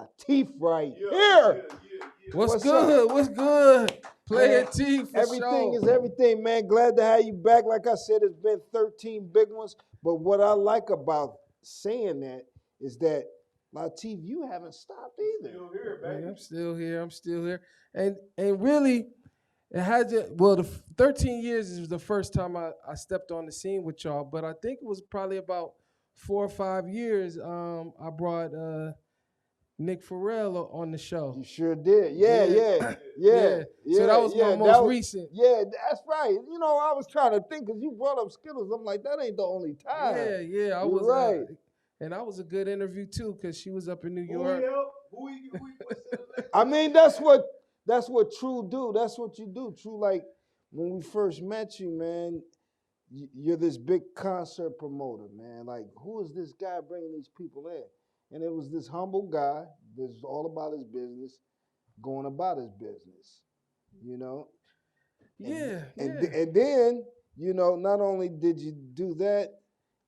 Latif right here. What's good? What's good? PlayaTshow for Everything sure. is everything, man. Glad to have you back. Like I said, it's been 13 big ones. But what I like about saying that is that Latif, you haven't stopped either. Still here, baby. I'm still here. And really, it hasn't. Well, the 13 years is the first time I stepped on the scene with y'all. But I think it was probably about 4 or 5 years. I brought Nick Farrell on the show. You sure did. Yeah. So that was my most recent. Yeah, that's right. You know, I was trying to think because you brought up Skittles. I'm like, that ain't the only time. Yeah. I You're was right. And that was a good interview too, because she was up in New York. I mean, that's what True do. That's what you do. True, like when we first met you, man, you're this big concert promoter, man. Like, who is this guy bringing these people in? And it was this humble guy that's all about his business, going about his business, you know? And then, you know, not only did you do that,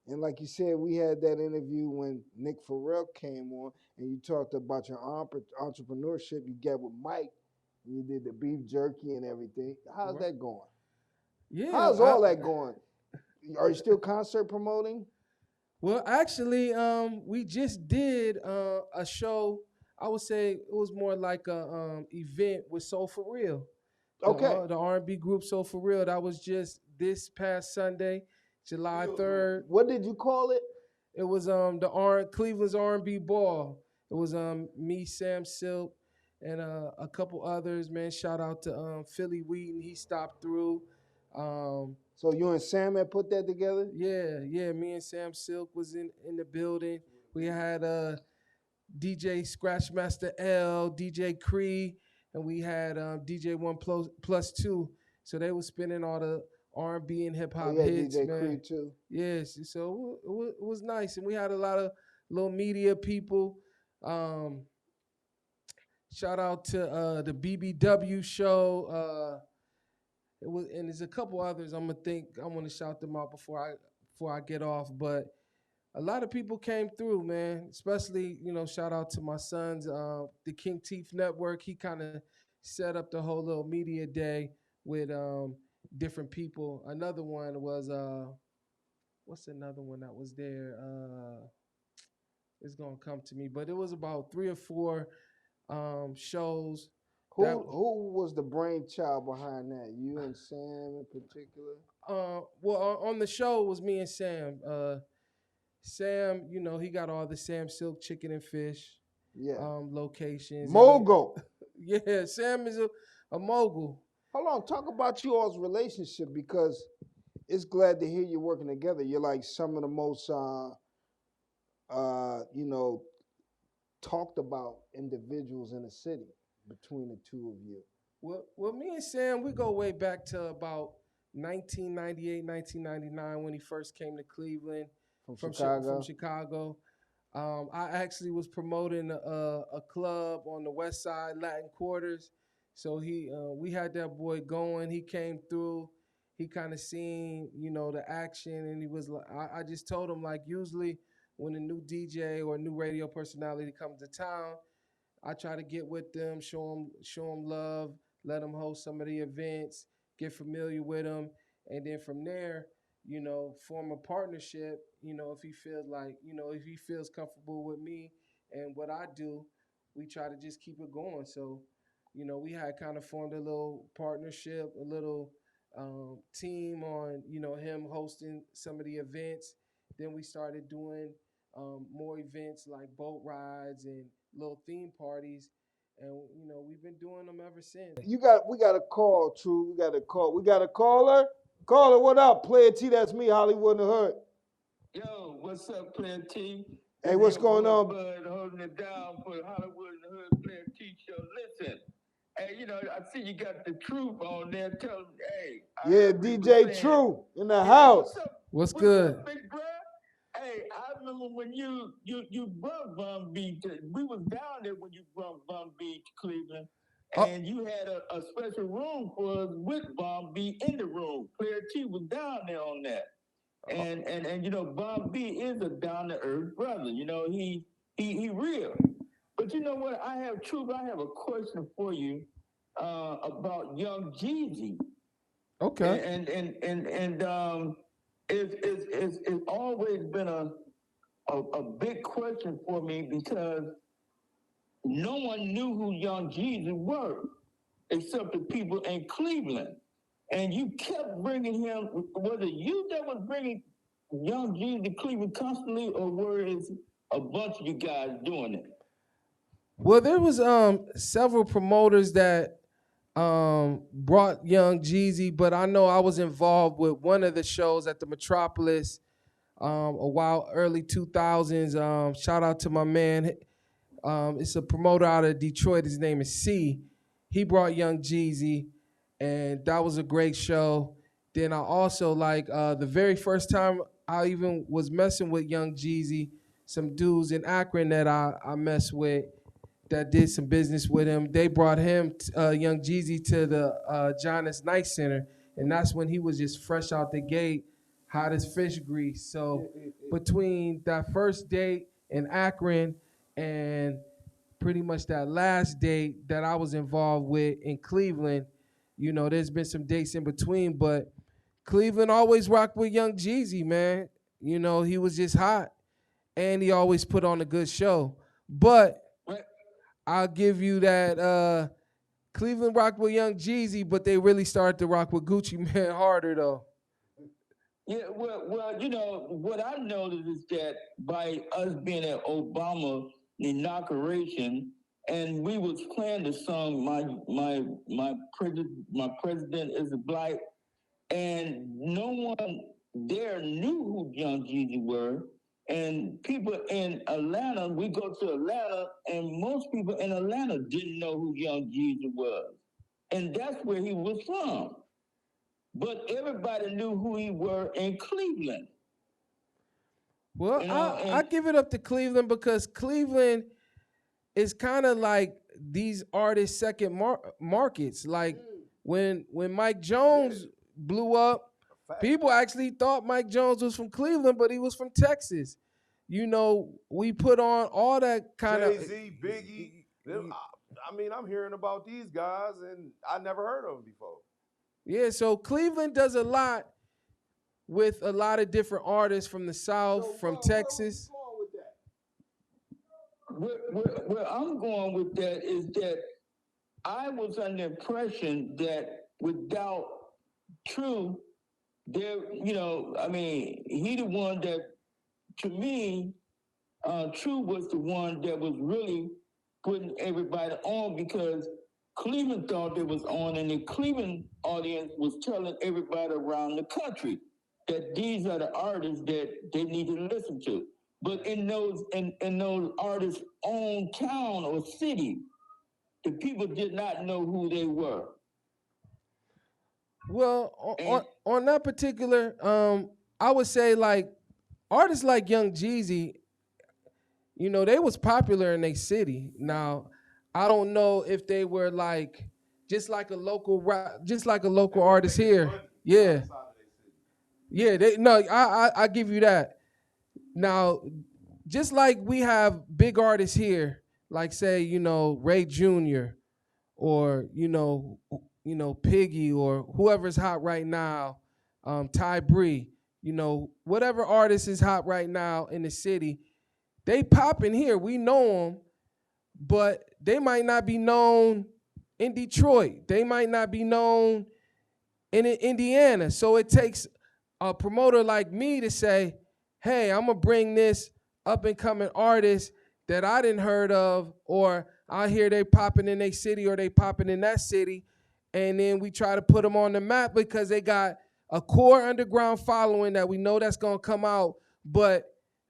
and like you said, we had that interview when Nick Farrell came on, and you talked about your entrepreneurship you got with Mike, and you did the beef jerky and everything. How's that going? Yeah. How's all that going? Are you still concert promoting? Well, actually, we just did a show. I would say it was more like a event with Soul For Real. The R&B group Soul For Real. That was just this past Sunday, July 3rd. What did you call it? It was Cleveland's R&B Ball. It was me, Sam Silk, and a couple others. Man, shout out to Philly Wheaton. He stopped through. So you and Sam had put that together? Yeah. Me and Sam Silk was in the building. We had DJ Scratchmaster L, DJ Cree, and we had DJ 1+2. So they were spinning all the R&B and hip hop hits, DJ man. Cree too. Yes, so it was nice, and we had a lot of little media people. Shout out to the BBW show. It was, and there's a couple others. I'm gonna shout them out before I get off. But a lot of people came through, man. Especially, shout out to my sons, the King Teeth Network. He kind of set up the whole little media day with different people. Another one was what's another one that was there? It's gonna come to me, but it was about 3 or 4 shows. Who was the brainchild behind that? You and Sam in particular? Well, on the show it was me and Sam. Sam, he got all the Sam Silk chicken and fish locations. Mogul. Yeah, Sam is a mogul. Hold on, talk about you all's relationship, because it's glad to hear you working together. You're like some of the most talked about individuals in the city between the two of you. Well, me and Sam, we go way back to about 1998, 1999 when he first came to Cleveland from Chicago. I actually was promoting a club on the West Side, Latin Quarters. So we had that boy going. He came through. He kind of seen, the action, and he was like, I just told him, like, usually when a new DJ or a new radio personality comes to town, I try to get with them, show them love, let them host some of the events, get familiar with them, and then from there, form a partnership. If he feels like, if he feels comfortable with me and what I do, we try to just keep it going. So, we had kind of formed a little partnership, a little team on, him hosting some of the events. Then we started doing more events like boat rides and little theme parties, and we've been doing them ever since. We got a call, True. We got a caller. Caller, what up? Player T, that's me, Hollywood in the Hood. Yo, what's up, Player T? Hey, what's going on? Bud holding it down for Hollywood in the Hood Player T show. Listen, hey, I see you got the Truth on there. Tell them, hey. Yeah, DJ True in the house. What's good? Up, big bro? Hey, I remember when you brought Bum B to, we was down there when you brought Bum B to Cleveland, and you had a special room for us with Bum B in the room. Player T was down there on that. And Bum B is a down to earth brother. He real. But But you know what? I have a question for you about Young Jeezy. Okay. And it's always been a big question for me because no one knew who Young Jeezy were except the people in Cleveland. And you kept bringing him. Was it you that was bringing Young Jeezy to Cleveland constantly, or were it a bunch of you guys doing it? Well, there was several promoters that brought Young Jeezy, but I know I was involved with one of the shows at the Metropolis a while early 2000s. Shout out to my man. It's a promoter out of Detroit. His name is C. He brought Young Jeezy, and that was a great show. Then I also like the very first time I even was messing with Young Jeezy, some dudes in Akron that I messed with that did some business with him. They brought him, Young Jeezy, to the Giannis Night Center, and that's when he was just fresh out the gate, hot as fish grease. So between that first date in Akron and pretty much that last date that I was involved with in Cleveland, you know, there's been some dates in between, but Cleveland always rocked with Young Jeezy, man. You know, he was just hot, and he always put on a good show. But I'll give you that Cleveland rocked with Young Jeezy, but they really started to rock with Gucci Mane harder, though. Yeah, well, you know, what I noticed is that by us being at Obama inauguration, and we was playing the song my president is black, and no one there knew who Young Jeezy were. And people in Atlanta, we go to Atlanta, and most people in Atlanta didn't know who Young Jeezy was. And that's where he was from. But everybody knew who he were in Cleveland. Well, You know, I give it up to Cleveland because Cleveland is kind of like these artists' second markets. Like when Mike Jones blew up, people actually thought Mike Jones was from Cleveland, but he was from Texas. You know, we put on all that kind of Jay-Z, Biggie. I mean, I'm hearing about these guys, and I never heard of them before. Yeah, so Cleveland does a lot with a lot of different artists from the South, from Texas. Where I'm going with that is that I was under the impression that without True, there, you know, I mean, he the one that, to me, True was the one that was really putting everybody on because Cleveland thought it was on, and the Cleveland audience was telling everybody around the country that these are the artists that they need to listen to. But in those artists' own town or city, the people did not know who they were. Well, on that particular, I would say like artists like Young Jeezy, you know, they was popular in their city. Now, I don't know if they were like just like a local artist here. Yeah. Yeah, I give you that. Now, just like we have big artists here, like say, you know, Ray Jr. or Piggy or whoever's hot right now, Ty Bree, you know, whatever artist is hot right now in the city, they popping here. We know them, but they might not be known in Detroit. They might not be known in Indiana. So it takes a promoter like me to say, hey, I'm going to bring this up and coming artist that I didn't heard of, or I hear they popping in their city or they popping in that city. And then we try to put them on the map because they got a core underground following that we know that's going to come out. But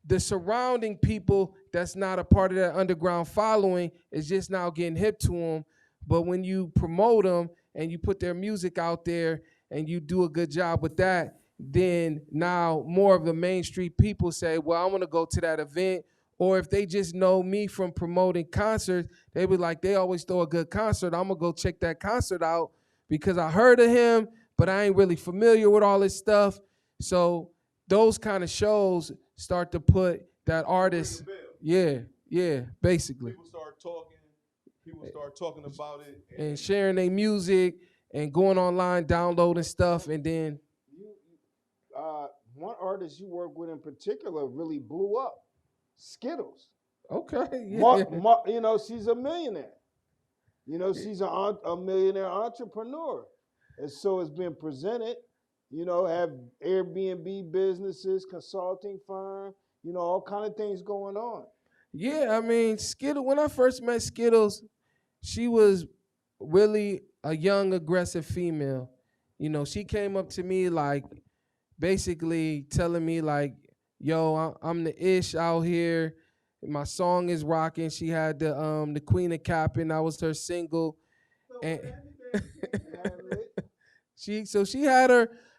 the surrounding people that's not a part of that underground following is just now getting hip to them. But when you promote them and you put their music out there and you do a good job with that, then now more of the Main Street people say, well, I want to go to that event. Or if they just know me from promoting concerts, they be like, they always throw a good concert. I'm going to go check that concert out because I heard of him, but I ain't really familiar with all this stuff. So those kind of shows start to put that artist, yeah, basically. People start start talking. People start talking about it and sharing their music and going online, downloading stuff, and then one artist you work with in particular really blew up, Skittles. Okay, yeah. You know, she's a millionaire. You know, she's a millionaire entrepreneur. And so it's been presented, you know, have Airbnb businesses, consulting firm, you know, all kind of things going on. Yeah, I mean, Skittles, when I first met Skittles, she was really a young, aggressive female. You know, she came up to me like basically telling me like, yo, I'm the ish out here. My song is rocking. She had the Queen of Capping. That was her single. And she had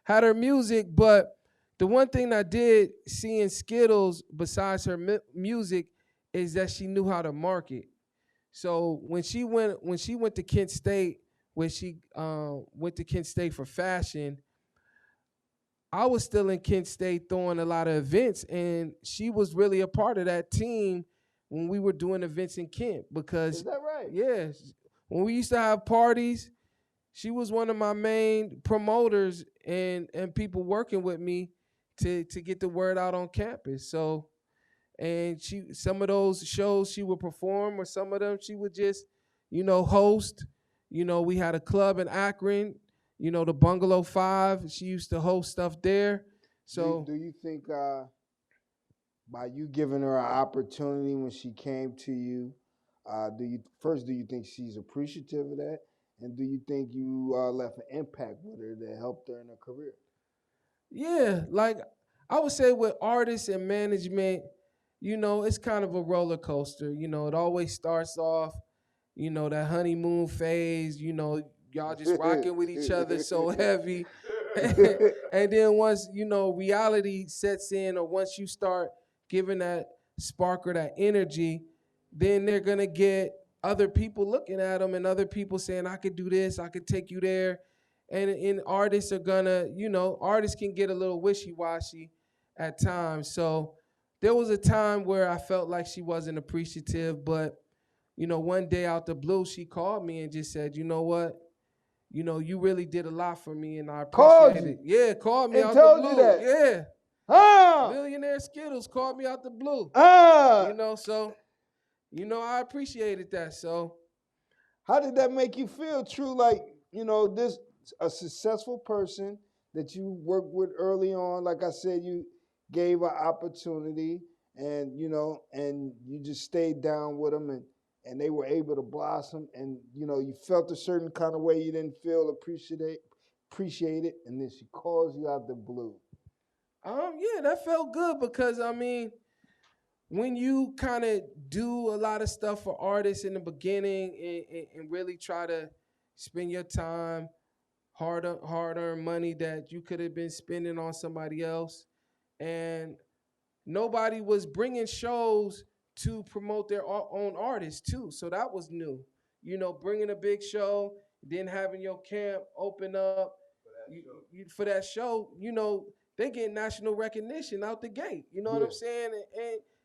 her music, but the one thing I did seeing Skittles besides her music is that she knew how to market. So when she went to Kent State, when she went to Kent State for fashion, I was still in Kent State throwing a lot of events, and she was really a part of that team when we were doing events in Kent. Because is that right? Yeah, when we used to have parties, she was one of my main promoters and people working with me to get the word out on campus. So, and some of those shows she would perform, or some of them she would just, host. We had a club in Akron, the Bungalow 5. She used to host stuff there. So do you think by you giving her an opportunity when she came to you, do you think she's appreciative of that? And do you think you left an impact with her that helped her in her career? Yeah, like I would say with artists and management, it's kind of a roller coaster. It always starts off, that honeymoon phase, y'all just rocking with each other so heavy. And then once, reality sets in, or once you start giving that spark or that energy, then they're going to get other people looking at them and other people saying, I could do this, I could take you there. And artists are gonna, artists can get a little wishy-washy at times. So there was a time where I felt like she wasn't appreciative, but one day out the blue, she called me and just said, you know what? You really did a lot for me, and I appreciate it. Yeah, called me and out told the blue. You that. Yeah. Ah! Millionaire Skittles called me out the blue. Ah! So, I appreciated that. So how did that make you feel, True? Like, this a successful person that you worked with early on. Like I said, you gave an opportunity, and and you just stayed down with them, and they were able to blossom, and you felt a certain kind of way. You didn't feel appreciated, and then she calls you out the blue. Yeah, that felt good because I mean, when you kind of do a lot of stuff for artists in the beginning and really try to spend your time, hard-earned money that you could have been spending on somebody else, and nobody was bringing shows to promote their own artists too. So that was new. Bringing a big show, then having your camp open up for that show. They get national recognition out the gate. You know what I'm saying?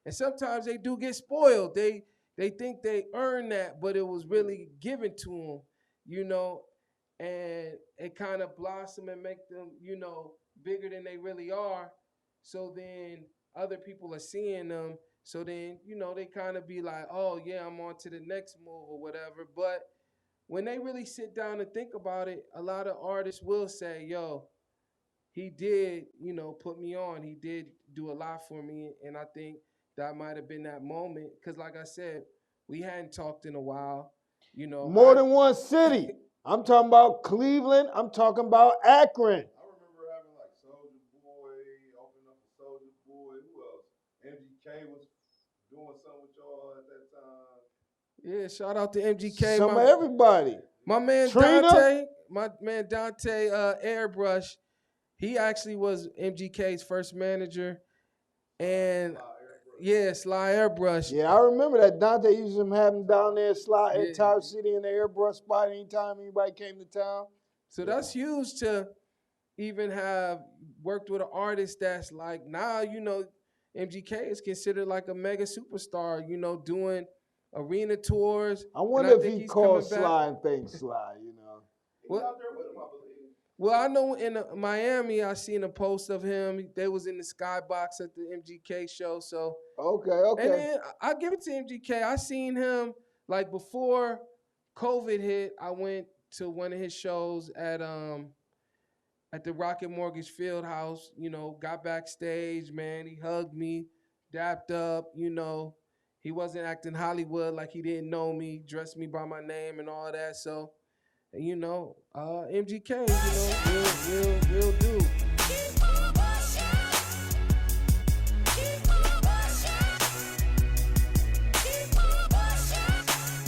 And sometimes they do get spoiled. They think they earned that, but it was really given to them. And it kind of blossom and make them, bigger than they really are. So then other people are seeing them. So then, they kind of be like, oh, yeah, I'm on to the next move or whatever. But when they really sit down and think about it, a lot of artists will say, yo, he did, put me on. He did do a lot for me. And I think that might have been that moment. Because like I said, we hadn't talked in a while. More than one city. I'm talking about Cleveland. I'm talking about Akron. I remember having like Soulja Boy, opening up for Soulja Boy. Who else? MGK was doing something with y'all at that time. Yeah, shout out to MGK. Some of everybody. My man Trina. Dante Airbrush, he actually was MGK's first manager. And Sly Airbrush. Yeah, I remember that. Dante used to have him down there, slide entire city in the airbrush spot anytime anybody came to town. So that's huge to even have worked with an artist that's like, now, MGK is considered like a mega superstar, doing arena tours. I wonder if think he he's calls coming back. Sly and thinks Sly, you know. He's out there with him, I believe. Well, I know in Miami, I seen a post of him. They was in the skybox at the MGK show. So Okay. and then I give it to MGK. I seen him like before COVID hit. I went to one of his shows at the Rocket Mortgage Field House. You know, got backstage. Man, he hugged me, dapped up. You know, he wasn't acting Hollywood like he didn't know me. Dressed me by my name and all that. So. You know, MGK, you know, real dude.